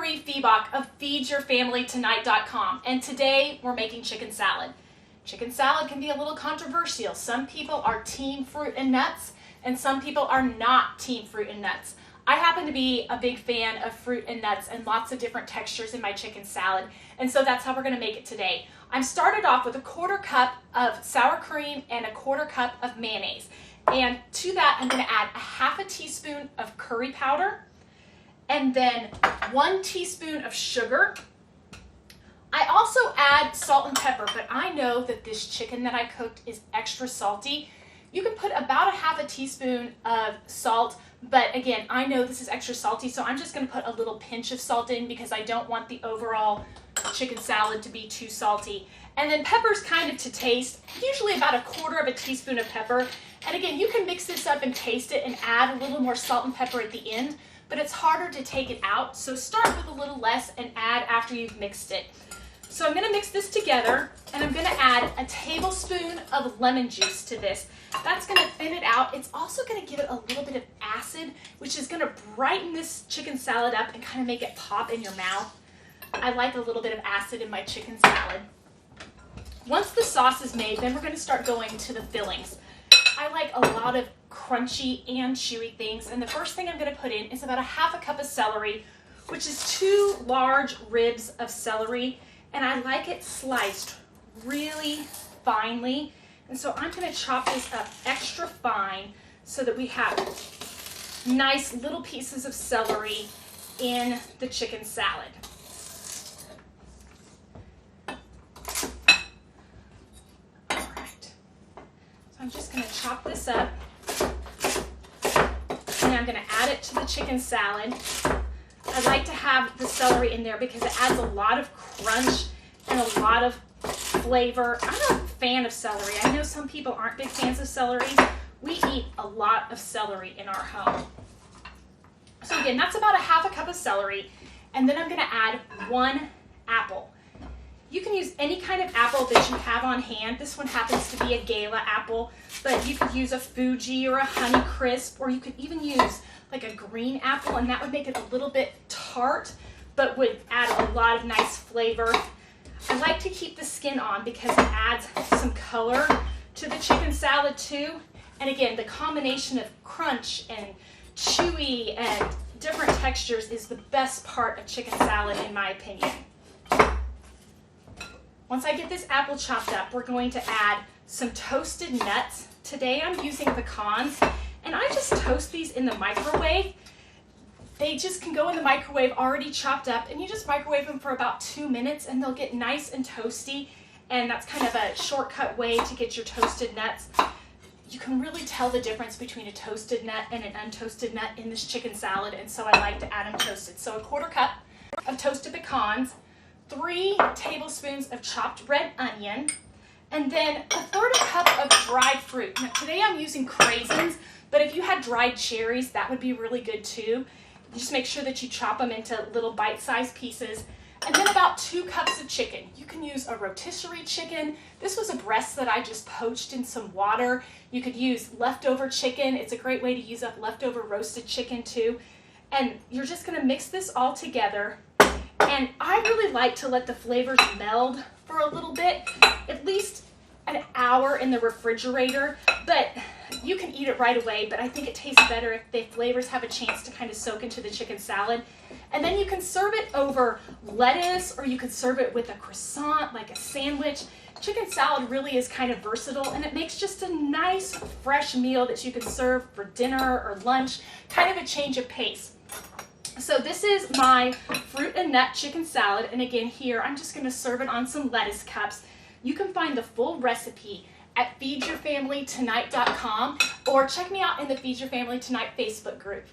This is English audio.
Mariefiebach of FeedYourFamilyTonight.com, and today we're making chicken salad. Chicken salad can be a little controversial. Some people are team fruit and nuts, and some people are not team fruit and nuts. I happen to be a big fan of fruit and nuts and lots of different textures in my chicken salad, and so that's how we're going to make it today. I'm started off with a 1/4 cup of sour cream and a 1/4 cup of mayonnaise. And to that, I'm going to add a 1/2 teaspoon of curry powder, and then 1 teaspoon of sugar. I also add salt and pepper, but I know that this chicken that I cooked is extra salty. You can put about a 1/2 teaspoon of salt, but again, I know this is extra salty, so I'm just going to put a little pinch of salt in because I don't want the overall chicken salad to be too salty. And then pepper's kind of to taste, usually about a 1/4 teaspoon of pepper. And again, you can mix this up and taste it and add a little more salt and pepper at the end, but it's harder to take it out, so start with a little less and add after you've mixed it. So I'm going to mix this together, and I'm going to add a tablespoon of lemon juice to this. That's going to thin it out. It's also going to give it a little bit of acid, which is going to brighten this chicken salad up and kind of make it pop in your mouth. I like a little bit of acid in my chicken salad. Once the sauce is made, then we're going to start going to the fillings. I like a lot of crunchy and chewy things, and the first thing I'm going to put in is about a 1/2 cup of celery, which is 2 large ribs of celery, and I like it sliced really finely, and so I'm going to chop this up extra fine so that we have nice little pieces of celery in the chicken salad. I'm just going to chop this up, and I'm going to add it to the chicken salad. I like to have the celery in there because it adds a lot of crunch and a lot of flavor. I'm a fan of celery. I know some people aren't big fans of celery. We eat a lot of celery in our home. So again, that's about a 1/2 cup of celery, and then I'm going to add 1 apple. You can use any kind of apple that you have on hand. This one happens to be a Gala apple, but you could use a Fuji or a Honey Crisp, or you could even use like a green apple, and that would make it a little bit tart, but would add a lot of nice flavor. I like to keep the skin on because it adds some color to the chicken salad too. And again, the combination of crunch and chewy and different textures is the best part of chicken salad in my opinion. Once I get this apple chopped up, we're going to add some toasted nuts. Today I'm using pecans, and I just toast these in the microwave. They just can go in the microwave already chopped up, and you just microwave them for about 2 minutes, and they'll get nice and toasty, and that's kind of a shortcut way to get your toasted nuts. You can really tell the difference between a toasted nut and an untoasted nut in this chicken salad, and so I like to add them toasted. So a 1/4 cup of toasted pecans, 3 tablespoons of chopped red onion, and then a 1/3 cup of dried fruit. Now today I'm using craisins, but if you had dried cherries, that would be really good too. Just make sure that you chop them into little bite-sized pieces. And then about 2 cups of chicken. You can use a rotisserie chicken. This was a breast that I just poached in some water. You could use leftover chicken. It's a great way to use up leftover roasted chicken too. And you're just gonna mix this all together. And I really like to let the flavors meld for a little bit, at least an hour in the refrigerator, but you can eat it right away, but I think it tastes better if the flavors have a chance to kind of soak into the chicken salad. And then you can serve it over lettuce, or you could serve it with a croissant, like a sandwich. Chicken salad really is kind of versatile, and it makes just a nice, fresh meal that you can serve for dinner or lunch, kind of a change of pace. So this is my fruit and nut chicken salad, and again here I'm just going to serve it on some lettuce cups. You can find the full recipe at FeedYourFamilyTonight.com, or check me out in the Feed Your Family Tonight Facebook group.